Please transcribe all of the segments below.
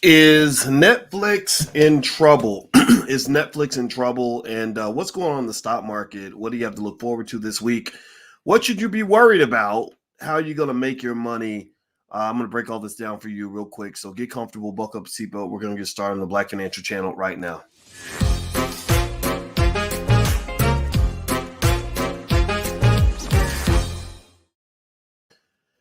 Is Netflix in trouble? Is Netflix in trouble? And what's going on in the stock market? What do you have to look forward to this week? What should you be worried about? How are you going to make your money? I'm going to break all this down for you real quick. So get comfortable, buckle up, seatbelt. We're going to get started on the Black Financial Channel right now.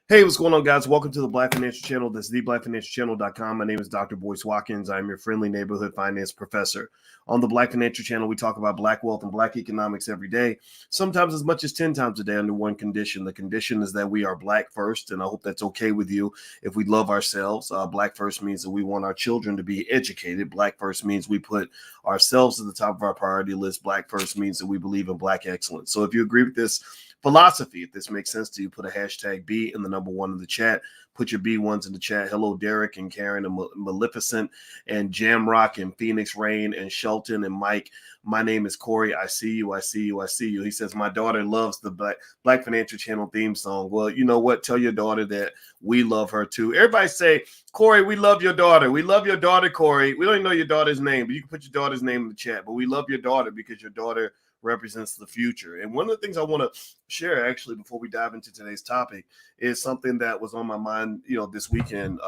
Hey, what's going on, guys? Welcome to the Black Financial Channel. This is theblackfinancialchannel.com. My name is Dr. Boyce Watkins. I'm your friendly neighborhood finance professor. On the Black Financial Channel, we talk about Black wealth and Black economics every day, sometimes as much as 10 times a day under one condition. The condition is that we are Black first, and I hope that's okay with you if we love ourselves. Black first means that we want our children to be educated. Black first means we put ourselves at the top of our priority list. Black first means that we believe in Black excellence. So if you agree with this philosophy, if this makes sense to you, put a hashtag B in the number one in the chat. Put your B1s in the chat. Hello, Derek and Karen and Maleficent and Jamrock and Phoenix Rain and Shelton and Mike. My name is Corey. I see you. I see you. I see you. He says, my daughter loves the Black Financial Channel theme song. Well, you know what? Tell your daughter that we love her too. Everybody say, Corey, we love your daughter. We love your daughter, Corey. We don't even know your daughter's name, but you can put your daughter's name in the chat. But we love your daughter because your daughter represents the future. And one of the things I want to share, actually, before we dive into today's topic, is something that was on my mind, this weekend.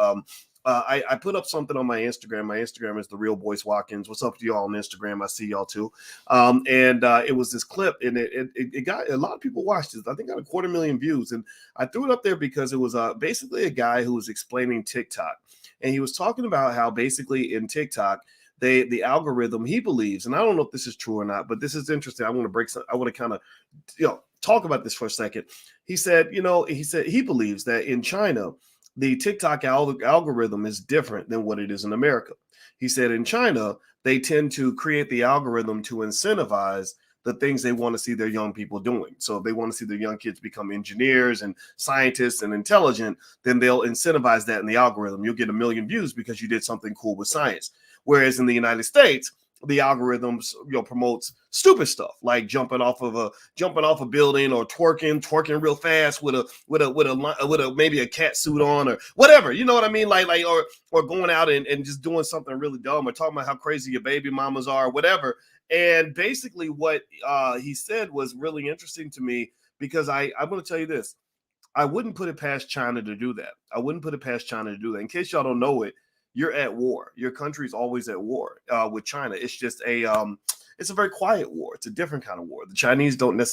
I put up something on my Instagram. My Instagram is the real Boyce Watkins. What's up to y'all on Instagram? I see y'all too. It was this clip, and it got a lot of people watched it. I think got 250,000 views, and I threw it up there because it was basically a guy who was explaining TikTok, and he was talking about how basically in TikTok, the algorithm, he believes, and I don't know if this is true or not, but this is interesting. I want to kind of, talk about this for a second. He said he believes that in China, the TikTok algorithm is different than what it is in America. He said in China, they tend to create the algorithm to incentivize the things they want to see their young people doing. So if they want to see their young kids become engineers and scientists and intelligent, then they'll incentivize that in the algorithm. You'll get 1 million views because you did something cool with science. Whereas in the United States, the algorithms promotes stupid stuff like jumping off a building or twerking real fast with a maybe a cat suit on or whatever. You know what I mean? Like or going out and just doing something really dumb or talking about how crazy your baby mamas are or whatever. And basically what he said was really interesting to me because I'm going to tell you this. I wouldn't put it past China to do that. In case y'all don't know it, you're at war. Your country's always at war with China. It's just it's a very quiet war. It's a different kind of war. The Chinese they're not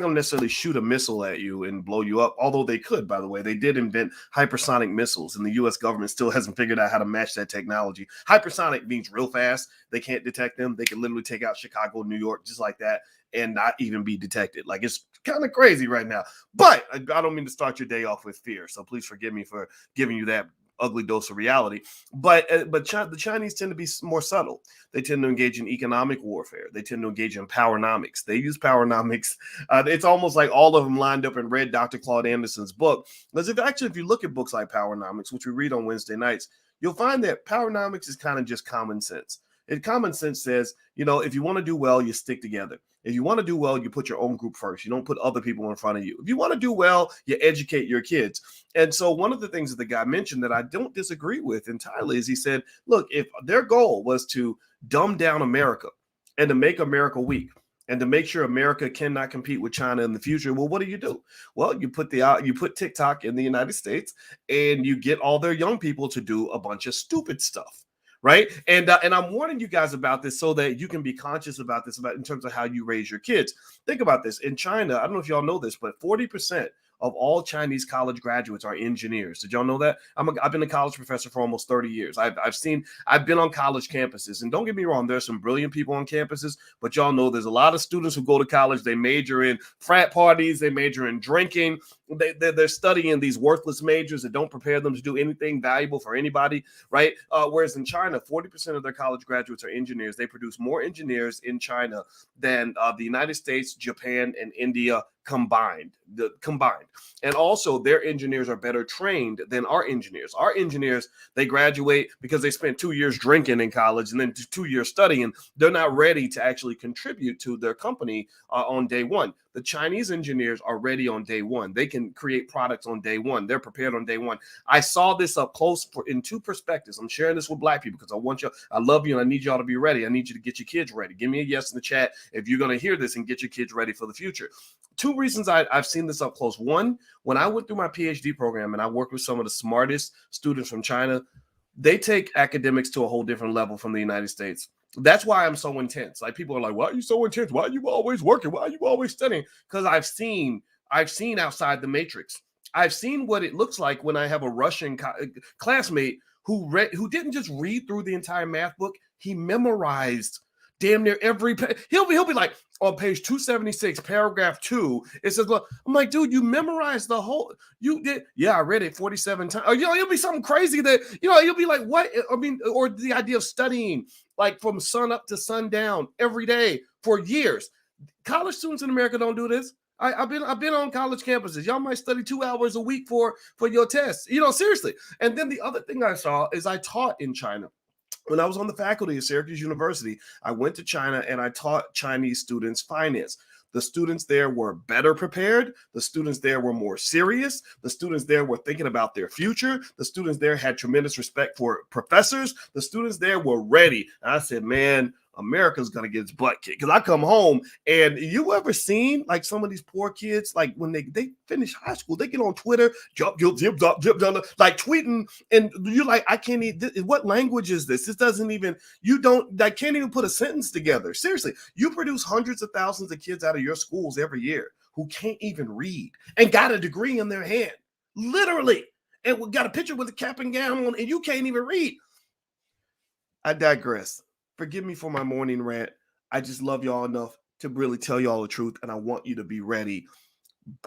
going to necessarily shoot a missile at you and blow you up, although they could, by the way. They did invent hypersonic missiles, and the U.S. government still hasn't figured out how to match that technology. Hypersonic means real fast. They can't detect them. They can literally take out Chicago, New York, just like that, and not even be detected. Like, it's kind of crazy right now. But I don't mean to start your day off with fear, so please forgive me for giving you that ugly dose of reality. But the Chinese tend to be more subtle. They tend to engage in economic warfare. They tend to engage in powernomics. They use powernomics. It's almost like all of them lined up and read Dr. Claude Anderson's book. Because if you look at books like Powernomics, which we read on Wednesday nights, you'll find that powernomics is kind of just common sense. And common sense says, if you want to do well, you stick together. If you want to do well, you put your own group first. You don't put other people in front of you. If you want to do well, you educate your kids. And so one of the things that the guy mentioned that I don't disagree with entirely is he said, look, if their goal was to dumb down America and to make America weak and to make sure America cannot compete with China in the future, well, what do? Well, you put TikTok in the United States and you get all their young people to do a bunch of stupid stuff. Right. And I'm warning you guys about this so that you can be conscious about this in terms of how you raise your kids. Think about this. In China, I don't know if y'all know this, but 40% of all Chinese college graduates are engineers. Did y'all know that? I've been a college professor for almost 30 years. I've been on college campuses, and don't get me wrong, there's some brilliant people on campuses, but y'all know there's a lot of students who go to college. They major in frat parties. They major in drinking. They're studying these worthless majors that don't prepare them to do anything valuable for anybody, right? Whereas in China, 40% of their college graduates are engineers. They produce more engineers in China than the United States, Japan, and India combined. And also their engineers are better trained than our engineers. Our engineers, they graduate because they spent 2 years drinking in college and then 2 years studying. They're not ready to actually contribute to their company on day one. The Chinese engineers are ready on day one. They can create products on day one. They're prepared on day one. I saw this up close in two perspectives. I'm sharing this with Black people because I love you, and I need y'all to be ready. I need you to get your kids ready. Give me a yes in the chat if you're going to hear this and get your kids ready for the future. Two reasons I've seen this up close. One, when I went through my PhD program and I worked with some of the smartest students from China, they take academics to a whole different level from the United States. That's why I'm so intense. Like, people are like, why are you so intense? Why are you always working? Why are you always studying? Because I've seen outside the matrix. I've seen what it looks like when I have a Russian classmate who didn't just read through the entire math book. He memorized damn near every page. He'll be like, on page 276, paragraph 2, it says, well, I'm like, dude, you memorized the whole, you did. Yeah, I read it 47 times. Or, it'll be something crazy that, you'll be like, what? I mean, or the idea of studying like from sun up to sundown every day for years. College students in America don't do this. I've been on college campuses. Y'all might study 2 hours a week for your tests, seriously. And then the other thing I saw is I taught in China. When I was on the faculty at Syracuse University, I went to China and I taught Chinese students finance. The students there were better prepared. The students there were more serious. The students there were thinking about their future. The students there had tremendous respect for professors. The students there were ready. And I said, man, America's going to get its butt kicked. Because I come home, and you ever seen like some of these poor kids, like when they finish high school, they get on Twitter, like tweeting, and you're like, I can't even, what language is this? This doesn't even, I can't even put a sentence together. Seriously, you produce hundreds of thousands of kids out of your schools every year who can't even read and got a degree in their hand, literally, and we got a picture with a cap and gown on, and you can't even read. I digress. Forgive me for my morning rant. I just love y'all enough to really tell y'all the truth, and I want you to be ready.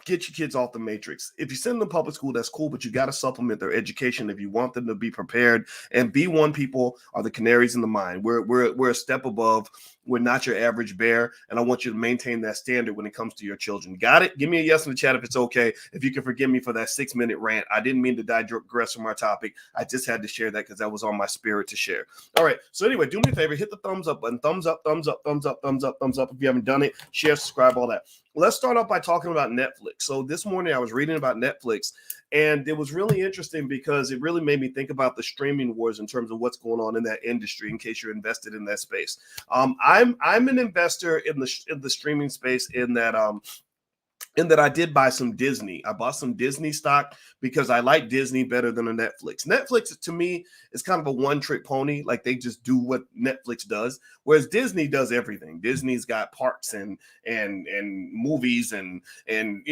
Get your kids off the matrix. If you send them to public school, that's cool, but you got to supplement their education if you want them to be prepared. And B1 people are the canaries in the mine. We're a step above. We're not your average bear, and I want you to maintain that standard when it comes to your children. Got it? Give me a yes in the chat if it's okay. If you can forgive me for that 6-minute rant. I didn't mean to digress from our topic. I just had to share that because that was on my spirit to share. All right. So anyway, do me a favor. Hit the thumbs up button. Thumbs up, thumbs up, thumbs up, thumbs up, thumbs up. If you haven't done it, share, subscribe, all that. Let's start off by talking about Netflix. So this morning I was reading about Netflix, and it was really interesting because it really made me think about the streaming wars in terms of what's going on in that industry, in case you're invested in that space. I'm an investor in the streaming space in that I did buy some Disney. I bought some Disney stock because I like Disney better than a Netflix. Netflix, to me, is kind of a one-trick pony. Like, they just do what Netflix does, whereas Disney does everything. Disney's got parks and movies and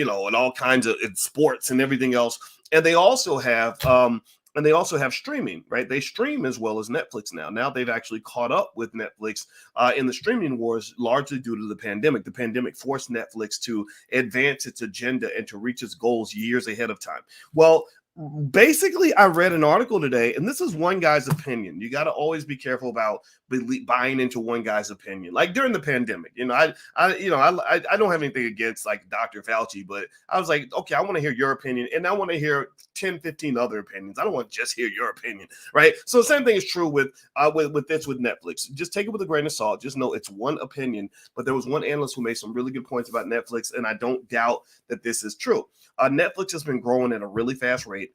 all kinds of sports and everything else. And they also have streaming, right? They stream as well as Netflix now. Now they've actually caught up with Netflix in the streaming wars, largely due to the pandemic. The pandemic forced Netflix to advance its agenda and to reach its goals years ahead of time. Well, basically, I read an article today, and this is one guy's opinion. You got to always be careful about buying into one guy's opinion. Like during the pandemic, I don't have anything against like Dr. Fauci, but I was like, okay, I want to hear your opinion, and I want to hear 10, 15 other opinions. I don't want to just hear your opinion, right? So the same thing is true with Netflix. Just take it with a grain of salt. Just know it's one opinion, but there was one analyst who made some really good points about Netflix, and I don't doubt that this is true. Netflix has been growing at a really fast rate.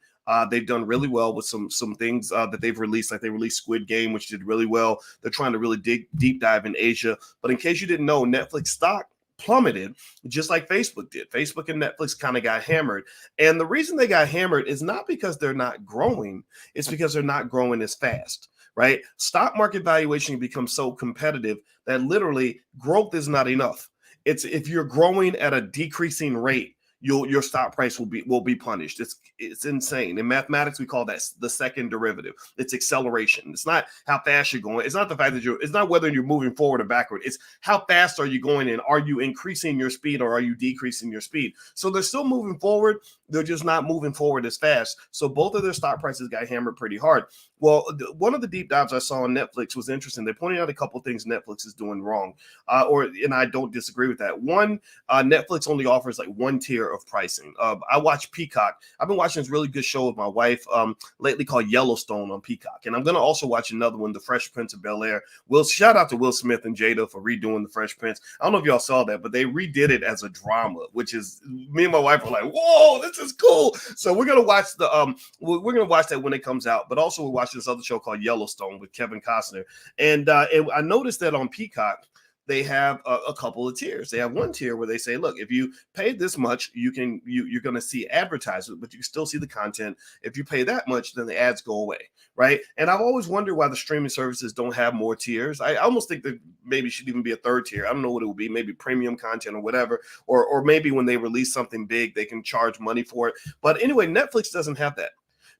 They've done really well with some things that they've released, like they released Squid Game, which did really well. They're trying to really deep dive in Asia. But in case you didn't know, Netflix stock plummeted just like Facebook did. Facebook and Netflix kind of got hammered. And the reason they got hammered is not because they're not growing. It's because they're not growing as fast, right? Stock market valuation becomes so competitive that literally growth is not enough. It's if you're growing at a decreasing rate, your stock price will be punished. It's insane. In mathematics, we call that the second derivative. It's acceleration. It's not how fast you're going. It's not the fact that it's not whether you're moving forward or backward. It's how fast are you going, and are you increasing your speed or are you decreasing your speed? So they're still moving forward, they're just not moving forward as fast. So both of their stock prices got hammered pretty hard. Well, one of the deep dives I saw on Netflix was interesting. They pointed out a couple of things Netflix is doing wrong, and I don't disagree with that. One, Netflix only offers like one tier of pricing. I watch Peacock. I've been watching this really good show with my wife lately called Yellowstone on Peacock, and I'm going to also watch another one, The Fresh Prince of Bel-Air. Shout out to Will Smith and Jada for redoing The Fresh Prince. I don't know if y'all saw that, but they redid it as a drama, which is, me and my wife were like, whoa, this is cool. So we're gonna watch we're gonna watch that when it comes out. But also we're watching this other show called Yellowstone with Kevin Costner, and I noticed that on Peacock they have a couple of tiers. They have one tier where they say, look, if you pay this much, you're going to see advertisements, but you can still see the content. If you pay that much, then the ads go away, right? And I've always wondered why the streaming services don't have more tiers. I almost think that maybe should even be a third tier. I don't know what it would be, maybe premium content or whatever, or maybe when they release something big, they can charge money for it. But anyway, Netflix doesn't have that.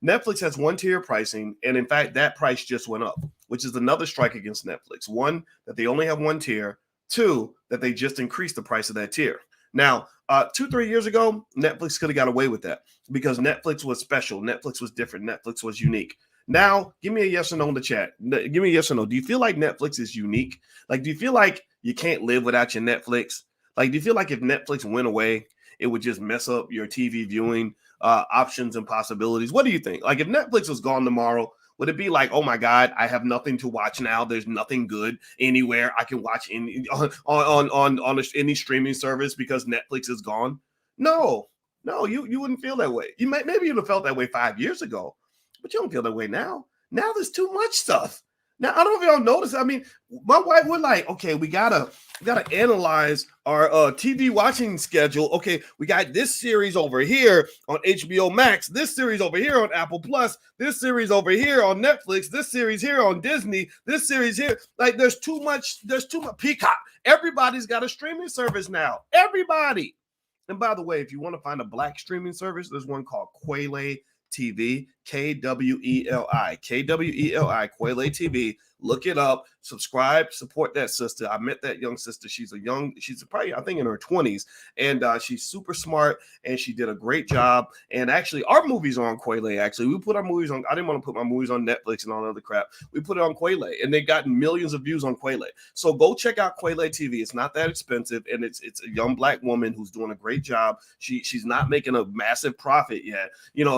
Netflix has one tier pricing, and in fact, that price just went up, which is another strike against Netflix. One, that they only have one tier. Two, that they just increased the price of that tier. Now, 2-3 years ago, Netflix could have got away with that because Netflix was special. Netflix was different. Netflix was unique. Now, give me a yes or no in the chat. Give me a yes or no. Do you feel like Netflix is unique? Like, do you feel like you can't live without your Netflix? Like, do you feel like if Netflix went away, it would just mess up your TV viewing options and possibilities? What do you think? Like, if Netflix was gone tomorrow, would it be like, oh my God, I have nothing to watch now? There's nothing good anywhere I can watch on any streaming service because Netflix is gone? No, you wouldn't feel that way. Maybe you'd have felt that way 5 years ago, but you don't feel that way now. Now there's too much stuff. Now, I don't know if y'all notice. I mean, my wife would like, okay, we gotta analyze our TV watching schedule. Okay, we got this series over here on HBO Max, this series over here on Apple Plus, this series over here on Netflix, this series here on Disney, this series here. Like, there's too much Peacock. Everybody's got a streaming service now. Everybody. And by the way, if you want to find a black streaming service, there's one called Quayle TV, Kweli, Quayle TV. Look it up, subscribe, support that sister. I met that young sister. She's probably, I think, in her 20s, and she's super smart, and she did a great job. And actually, our movies are on Quayle. Actually, we put our movies on. I didn't want to put my movies on Netflix and all that other crap. We put it on Quayle, and they got millions of views on Quayle. So go check out Quayle TV. It's not that expensive, and it's a young black woman who's doing a great job. She's not making a massive profit yet,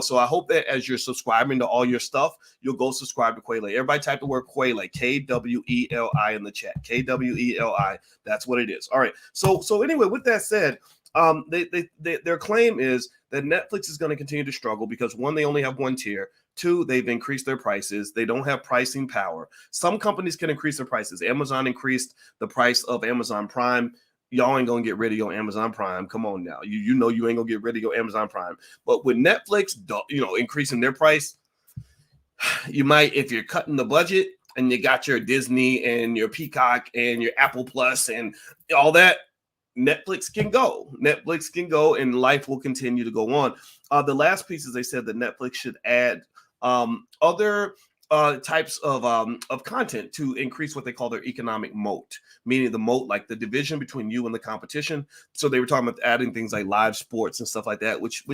So I hope that as you're subscribing to all your stuff, you'll go subscribe to Quayle. Everybody type the word Quayle, Kweli in the chat. Kweli. That's what it is. All right. So anyway, with that said, their claim is that Netflix is going to continue to struggle because, one, they only have one tier. Two, they've increased their prices. They don't have pricing power. Some companies can increase their prices. Amazon increased the price of Amazon Prime. Y'all ain't gonna get rid of your Amazon Prime. Come on now. You know you ain't gonna get rid of your Amazon Prime. But with Netflix, increasing their price, you might, if you're cutting the budget and you got your Disney and your Peacock and your Apple Plus and all that, Netflix can go. Netflix can go, and life will continue to go on. The last piece is they said that Netflix should add other types of content to increase what they call their economic moat, meaning the moat, like the division between you and the competition. So they were talking about adding things like live sports and stuff like that, which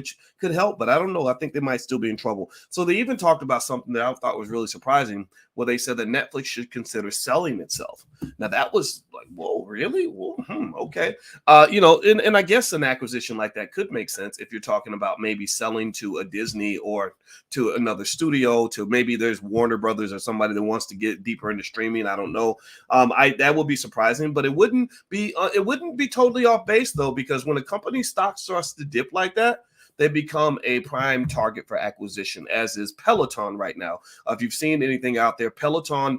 could help, but I don't know. I think they might still be in trouble. So they even talked about something that I thought was really surprising, where they said that Netflix should consider selling itself. Now that was like, whoa, really? Whoa, okay. And I guess an acquisition like that could make sense if you're talking about maybe selling to a Disney or to another studio, to maybe there's Warner Brothers or somebody that wants to get deeper into streaming. I don't know. That would be surprising, but it wouldn't be totally off base though, because when a company's stock starts to dip like that, they become a prime target for acquisition, as is Peloton right now. If you've seen anything out there, Peloton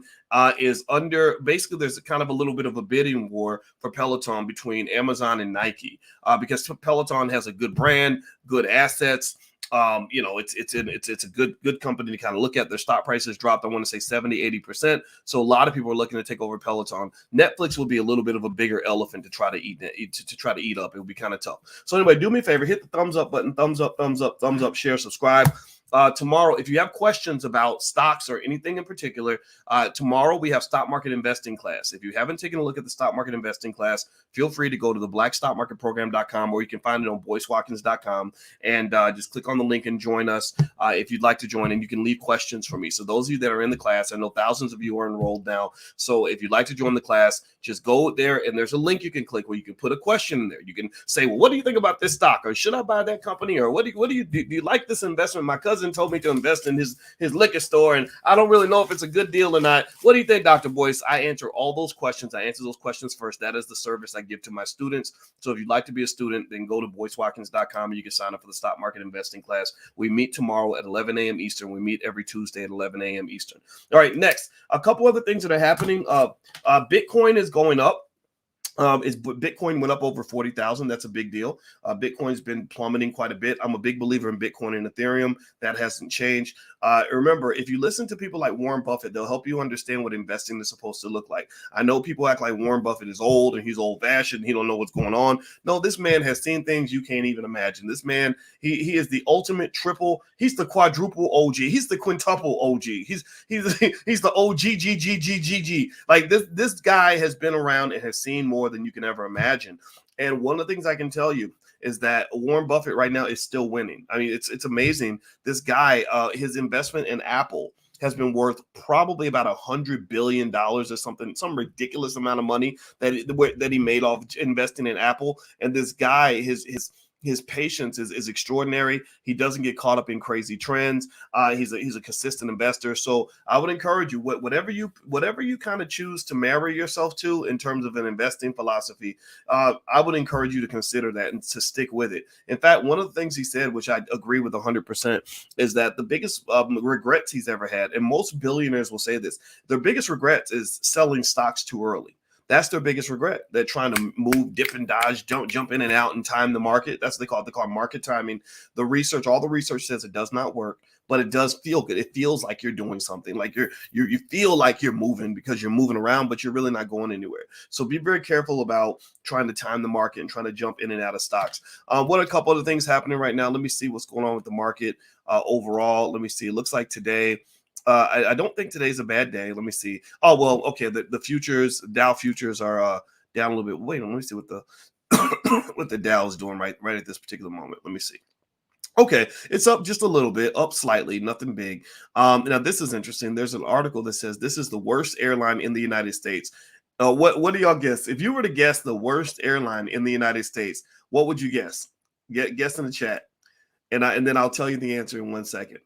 is under, basically there's kind of a little bit of a bidding war for Peloton between Amazon and Nike, because Peloton has a good brand, good assets. It's a good company to kind of look at. Their stock prices dropped, I want to say 70-80%. So a lot of people are looking to take over Peloton. Netflix will be a little bit of a bigger elephant to try to eat up. It will be kind of tough. So anyway, do me a favor, hit the thumbs up button, thumbs up, share, subscribe. tomorrow, if you have questions about stocks or anything in particular, tomorrow we have stock market investing class. If you haven't taken a look at the stock market investing class, feel free to go to the blackstockmarketprogram.com, or you can find it on boycewatkins.com, and just click on the link and join us if you'd like to join, and you can leave questions for me. So those of you that are in the class, I know thousands of you are enrolled now. So if you'd like to join the class, just go there, and there's a link you can click where you can put a question in there. You can say, well, what do you think about this stock? Or should I buy that company? Or do you like this investment? My cousin told me to invest in his liquor store, and I don't really know if it's a good deal or not. What do you think, Dr. Boyce? I answer all those questions. I answer those questions first. That is the service I give to my students. So if you'd like to be a student, then go to boycewatkins.com and you can sign up for the stock market investing class. We meet tomorrow at 11 a.m. Eastern. We meet every Tuesday at 11 a.m. Eastern. All right, next, a couple other things that are happening. Bitcoin is going up. Bitcoin went up over 40,000. That's a big deal. Bitcoin's been plummeting quite a bit. I'm a big believer in Bitcoin and Ethereum. That hasn't changed. Remember, if you listen to people like Warren Buffett, they'll help you understand what investing is supposed to look like. I know people act like Warren Buffett is old and he's old-fashioned and he don't know what's going on. No, this man has seen things you can't even imagine. This man, he is the ultimate triple. He's the quadruple OG. He's the quintuple OG. He's the OGGGGGG. Like this guy has been around and has seen more than you can ever imagine. And one of the things I can tell you is that Warren Buffett right now is still winning. I mean, it's amazing. This guy, his investment in Apple has been worth probably about $100 billion or something, some ridiculous amount of money that he made off investing in Apple. And this guy, his patience is extraordinary. He doesn't get caught up in crazy trends. He's a consistent investor. So I would encourage you, whatever you kind of choose to marry yourself to in terms of an investing philosophy, I would encourage you to consider that and to stick with it. In fact, one of the things he said, which I agree with 100%, is that the biggest regrets he's ever had, and most billionaires will say this, their biggest regrets is selling stocks too early. That's their biggest regret. They're trying to move, dip and dodge, jump in and out and time the market. That's what they call it. They call it market timing. All the research says it does not work, but it does feel good. It feels like you're doing something, like you feel like you're moving because you're moving around, but you're really not going anywhere. So be very careful about trying to time the market and trying to jump in and out of stocks. What are a couple other things happening right now? Let me see what's going on with the market overall. Let me see. It looks like today, I don't think today's a bad day. Let me see. Oh, well, okay. The futures, Dow futures are down a little bit. Wait, let me see what the what the Dow is doing right at this particular moment. Let me see. Okay, it's up just a little bit, up slightly, nothing big. Now this is interesting. There's an article that says this is the worst airline in the United States. What do y'all guess? If you were to guess the worst airline in the United States, what would you guess? Guess in the chat, and then I'll tell you the answer in 1 second.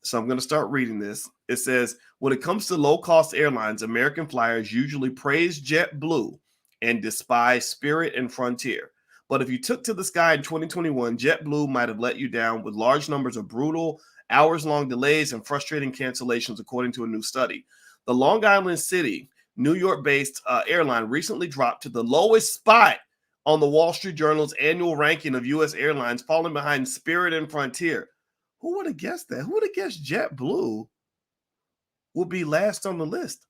So I'm going to start reading this. It says, when it comes to low-cost airlines, American flyers usually praise JetBlue and despise Spirit and Frontier. But if you took to the sky in 2021, JetBlue might have let you down with large numbers of brutal, hours-long delays and frustrating cancellations, according to a new study. The Long Island City, New York-based airline recently dropped to the lowest spot on the Wall Street Journal's annual ranking of U.S. airlines, falling behind Spirit and Frontier. Who would have guessed that? Who would have guessed JetBlue would be last on the list?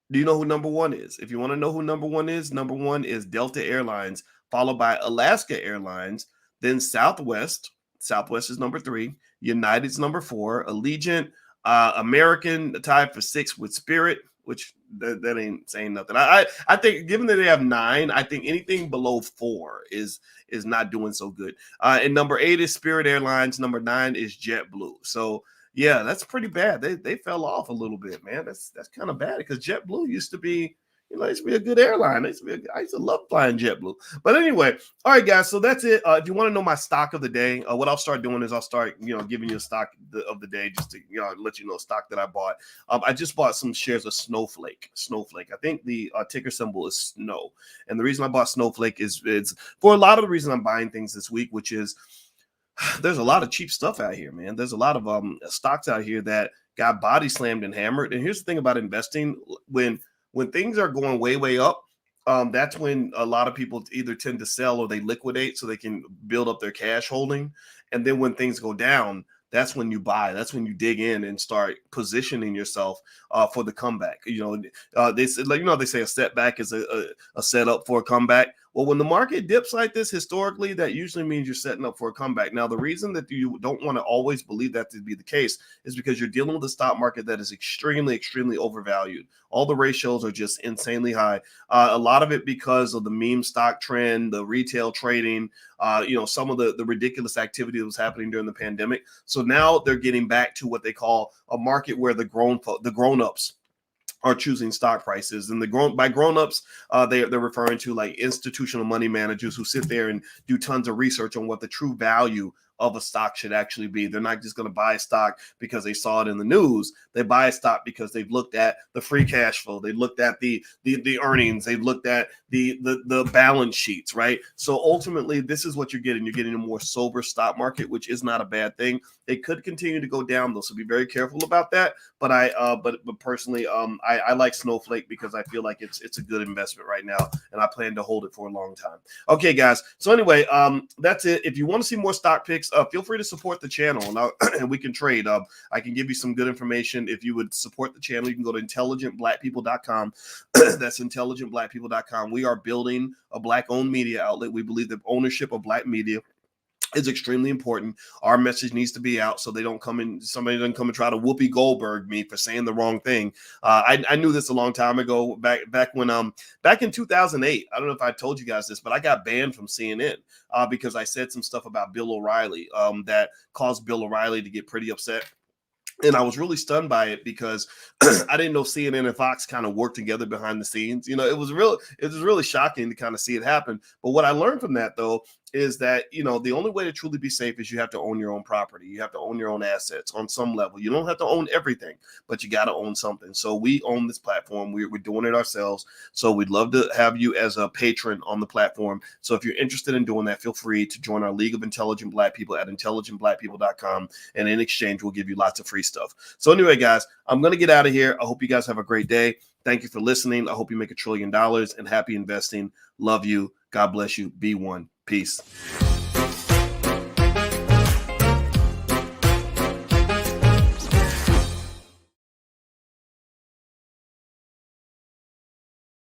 Do you know who number one is? If you want to know who number one is Delta Airlines, followed by Alaska Airlines, then Southwest. Southwest is number 3. United's number 4. Allegiant, American tied for 6 with Spirit, which that ain't saying nothing. I think, given that they have 9, I think anything below 4 is not doing so good. And number 8 is Spirit Airlines. Number 9 is JetBlue. So yeah, that's pretty bad. They fell off a little bit, man. That's kind of bad because JetBlue used to be, a good airline. I used to love flying JetBlue. But anyway, all right, guys. So that's it. If you want to know my stock of the day, what I'll start doing is I'll start, giving you a stock of the day just to, let you know stock that I bought. I just bought some shares of Snowflake. I think the ticker symbol is SNOW. And the reason I bought Snowflake is it's for a lot of the reason I'm buying things this week, which is there's a lot of cheap stuff out here, man. There's a lot of stocks out here that got body slammed and hammered. And here's the thing about investing: when things are going way up, that's when a lot of people either tend to sell or they liquidate so they can build up their cash holding. And then when things go down, that's when you buy. That's when you dig in and start positioning yourself for the comeback. They say a setback is a setup for a comeback. Well, when the market dips like this historically, that usually means you're setting up for a comeback. Now, the reason that you don't want to always believe that to be the case is because you're dealing with a stock market that is extremely, extremely overvalued. All the ratios are just insanely high. A lot of it because of the meme stock trend, the retail trading, some of the ridiculous activity that was happening during the pandemic. So now they're getting back to what they call a market where the grown-ups are choosing stock prices. And by grown-ups, they're referring to like institutional money managers who sit there and do tons of research on what the true value of a stock should actually be. They're not just going to buy a stock because they saw it in the news. They buy a stock because they've looked at the free cash flow. They looked at the earnings. They've looked at the balance sheets, right? So ultimately, this is what you're getting. You're getting a more sober stock market, which is not a bad thing. It could continue to go down though, so be very careful about that. But but personally, I like Snowflake because I feel like it's a good investment right now, and I plan to hold it for a long time. Okay, guys. So anyway, that's it. If you want to see more stock picks, feel free to support the channel, and we can trade. I can give you some good information. If you would support the channel, you can go to intelligentblackpeople.com. That's intelligentblackpeople.com. We are building a Black-owned media outlet. We believe that ownership of Black media is extremely important. Our message needs to be out so somebody doesn't come and try to Whoopi Goldberg me for saying the wrong thing. I knew this a long time ago, back in 2008. I don't know if I told you guys this, but I got banned from CNN because I said some stuff about Bill O'Reilly that caused Bill O'Reilly to get pretty upset. And I was really stunned by it because I didn't know CNN and Fox kind of work together behind the scenes. It was really shocking to kind of see it happen. But what I learned from that, though, is that, the only way to truly be safe is you have to own your own property. You have to own your own assets on some level. You don't have to own everything, but you got to own something. So we own this platform. We're doing it ourselves. So we'd love to have you as a patron on the platform. So if you're interested in doing that, feel free to join our League of Intelligent Black People at intelligentblackpeople.com. And in exchange, we'll give you lots of free stuff. So anyway, guys, I'm going to get out of here. I hope you guys have a great day. Thank you for listening. I hope you make $1 trillion and happy investing. Love you. God bless you. Be one. Peace.